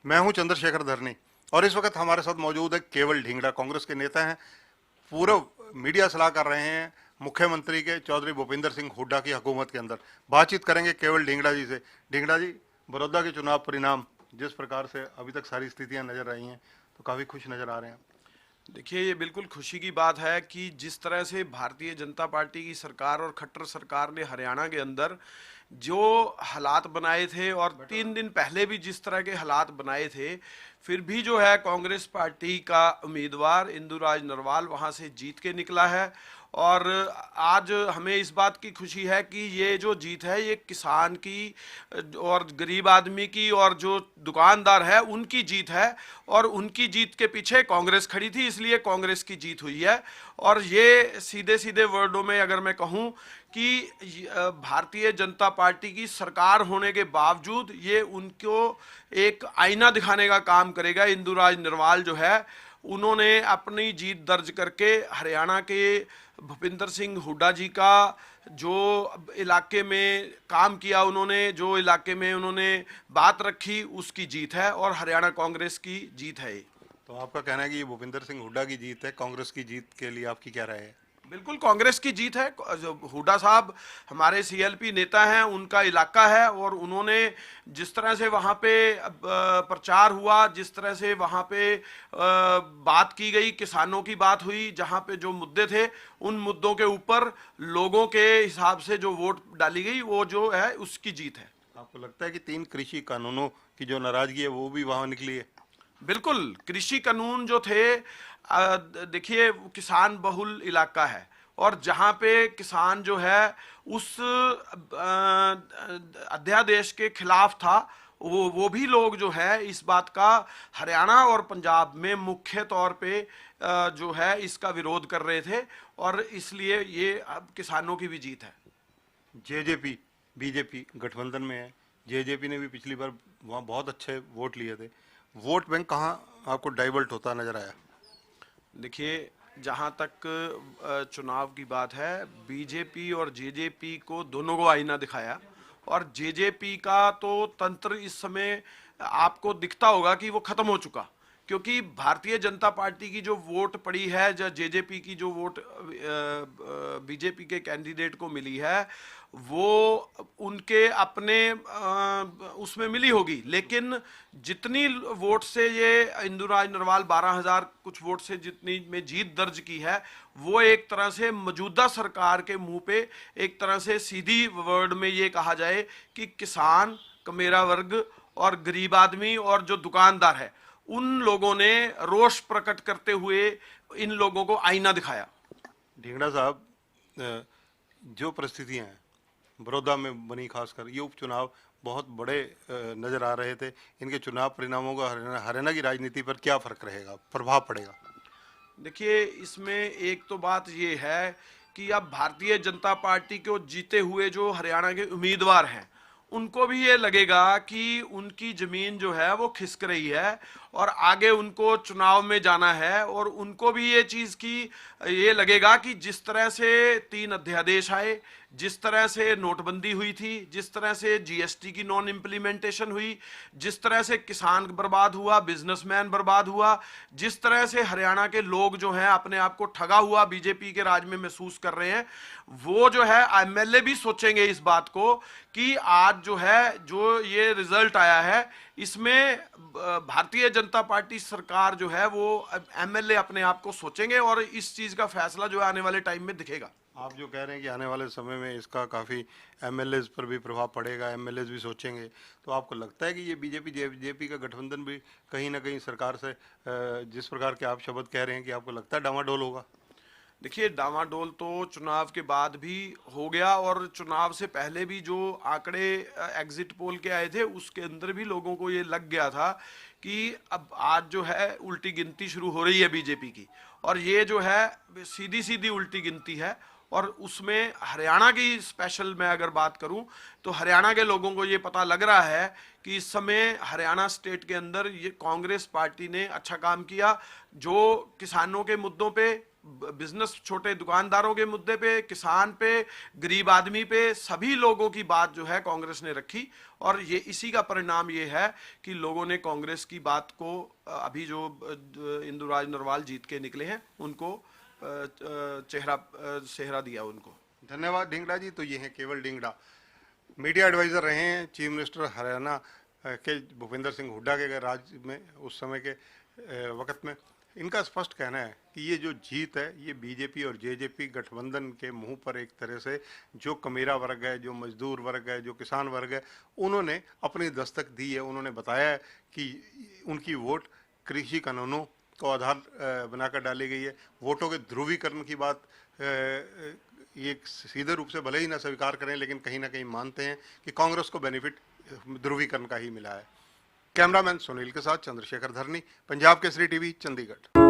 मैं हूं चंद्रशेखर धरनी और इस वक्त हमारे साथ मौजूद है केवल ढींगड़ा, कांग्रेस के नेता हैं। पूरा मीडिया सलाह कर रहे हैं मुख्यमंत्री के चौधरी भूपिंदर सिंह हुड्डा की हुकूमत के अंदर। बातचीत करेंगे केवल ढींगड़ा जी से। ढींगड़ा जी, बड़ौदा के चुनाव परिणाम जिस प्रकार से अभी तक सारी स्थितियां नजर आई हैं, तो काफी खुश नजर आ रहे हैं। देखिए, ये बिल्कुल खुशी की बात है कि जिस तरह से भारतीय जनता पार्टी की सरकार और खट्टर सरकार ने हरियाणा के अंदर जो हालात बनाए थे और 3 दिन पहले भी जिस तरह के हालात बनाए थे, फिर भी जो है कांग्रेस पार्टी का उम्मीदवार इंदुराज नरवाल वहां से जीत के निकला है। और आज हमें इस बात की खुशी है कि ये जो जीत है ये किसान की और गरीब आदमी की और जो दुकानदार है उनकी जीत है, और उनकी जीत के पीछे कांग्रेस खड़ी थी, इसलिए कांग्रेस की जीत हुई है। और ये सीधे सीधे वर्डों में अगर मैं कहूँ कि भारतीय जनता पार्टी की सरकार होने के बावजूद ये उनको एक आईना दिखाने का काम करेगा। इंदुराज नरवाल जो है उन्होंने अपनी जीत दर्ज करके हरियाणा के भूपिंदर सिंह हुड्डा जी का जो इलाके में काम किया, उन्होंने जो इलाके में उन्होंने बात रखी, उसकी जीत है और हरियाणा कांग्रेस की जीत है। तो आपका कहना है कि ये भूपिंदर सिंह हुड्डा की जीत है, कांग्रेस की जीत के लिए आपकी क्या राय है? बिल्कुल कांग्रेस की जीत है। जो हुड्डा साहब हमारे सीएलपी नेता हैं, उनका इलाका है, और उन्होंने जिस तरह से वहाँ पे प्रचार हुआ, जिस तरह से वहाँ पे बात की गई, किसानों की बात हुई, जहाँ पे जो मुद्दे थे उन मुद्दों के ऊपर लोगों के हिसाब से जो वोट डाली गई, वो जो है उसकी जीत है। आपको लगता है कि 3 कृषि कानूनों की जो नाराजगी है वो भी वहां निकली है? बिल्कुल, कृषि कानून जो थे, देखिए किसान बहुल इलाका है, और जहाँ पे किसान जो है उस अध्यादेश के खिलाफ था, वो भी लोग जो है इस बात का हरियाणा और पंजाब में मुख्य तौर पे जो है इसका विरोध कर रहे थे, और इसलिए ये अब किसानों की भी जीत है। जेजेपी बीजेपी गठबंधन में है। जेजेपी ने भी पिछली बार वहाँ बहुत अच्छे वोट लिए थे। वोट बैंक कहाँ आपको डाइवर्ट होता नजर आया? देखिए, जहाँ तक चुनाव की बात है, बीजेपी और जेजेपी को दोनों को आईना दिखाया, और जेजेपी का तो तंत्र इस समय आपको दिखता होगा कि वो खत्म हो चुका, क्योंकि भारतीय जनता पार्टी की जो वोट पड़ी है, जो जेजेपी की जो वोट बीजेपी के कैंडिडेट को मिली है, वो उनके अपने उसमें मिली होगी, लेकिन जितनी वोट से ये इंदुराज नरवाल 12,000 कुछ वोट से जितनी में जीत दर्ज की है, वो एक तरह से मौजूदा सरकार के मुंह पे एक तरह से सीधी वर्ड में ये कहा जाए कि किसान, कमेरा वर्ग और गरीब आदमी और जो दुकानदार है, उन लोगों ने रोष प्रकट करते हुए इन लोगों को आईना दिखाया। ढींगड़ा साहब, जो परिस्थितियां हैं बड़ौदा में बनी, खासकर ये उपचुनाव बहुत बड़े नजर आ रहे थे। इनके चुनाव परिणामों का हरियाणा की राजनीति पर क्या फर्क रहेगा, प्रभाव पड़ेगा? देखिए, इसमें एक तो बात ये है कि अब भारतीय जनता पार्टी को जीते हुए जो हरियाणा के उम्मीदवार हैं, उनको भी ये लगेगा कि उनकी जमीन जो है वो खिसक रही है, और आगे उनको चुनाव में जाना है, और उनको भी ये चीज़ की ये लगेगा कि जिस तरह से 3 अध्यादेश आए, जिस तरह से नोटबंदी हुई थी, जिस तरह से जीएसटी की नॉन इम्प्लीमेंटेशन हुई, जिस तरह से किसान बर्बाद हुआ, बिजनेसमैन बर्बाद हुआ, जिस तरह से हरियाणा के लोग जो हैं अपने आप को ठगा हुआ बीजेपी के राज में महसूस कर रहे हैं, वो जो है एमएलए भी सोचेंगे इस बात को कि आज जो है जो ये रिजल्ट आया है, इसमें भारतीय जनता पार्टी सरकार जो है वो एमएलए अपने आप को सोचेंगे, और इस चीज का फैसला जो है आने वाले टाइम में दिखेगा। आप जो कह रहे हैं कि आने वाले समय में इसका काफ़ी एमएलएज पर भी प्रभाव पड़ेगा, एमएलएज भी सोचेंगे, तो आपको लगता है कि ये बीजेपी जेजेपी का गठबंधन भी कहीं ना कहीं सरकार से जिस प्रकार के आप शब्द कह रहे हैं, कि आपको लगता है डामाडोल होगा? देखिए, डामाडोल तो चुनाव के बाद भी हो गया, और चुनाव से पहले भी जो आंकड़े एग्जिट पोल के आए थे उसके अंदर भी लोगों को ये लग गया था कि अब आज जो है उल्टी गिनती शुरू हो रही है बीजेपी की, और ये जो है सीधी सीधी उल्टी गिनती है। और उसमें हरियाणा की स्पेशल मैं अगर बात करूं, तो हरियाणा के लोगों को ये पता लग रहा है कि इस समय हरियाणा स्टेट के अंदर ये कांग्रेस पार्टी ने अच्छा काम किया। जो किसानों के मुद्दों पे बिजनेस, छोटे दुकानदारों के मुद्दे पे, किसान पे, गरीब आदमी पे, सभी लोगों की बात जो है कांग्रेस ने रखी। और ये इसी का परिणाम ये है कि लोगों ने कांग्रेस की बात को, अभी जो इंदुराज नरवाल जीत के निकले हैं उनको सेहरा दिया उनको। धन्यवाद ढींगड़ा जी। तो ये हैं केवल ढींगड़ा, मीडिया एडवाइजर रहे हैं चीफ मिनिस्टर हरियाणा के भूपेंद्र सिंह हुड्डा के राज्य में उस समय के वक्त में। इनका स्पष्ट कहना है कि ये जो जीत है ये बीजेपी और जेजेपी गठबंधन के मुंह पर एक तरह से जो कमेरा वर्ग है, जो मजदूर वर्ग है, जो किसान वर्ग है, उन्होंने अपनी दस्तक दी है। उन्होंने बताया है कि उनकी वोट कृषि कानूनों को आधार बनाकर डाली गई है। वोटों के ध्रुवीकरण की बात ये सीधे रूप से भले ही ना स्वीकार करें, लेकिन कहीं ना कहीं मानते हैं कि कांग्रेस को बेनिफिट ध्रुवीकरण का ही मिला है। कैमरामैन सुनील के साथ चंद्रशेखर धरनी, पंजाब केसरी टीवी, चंडीगढ़।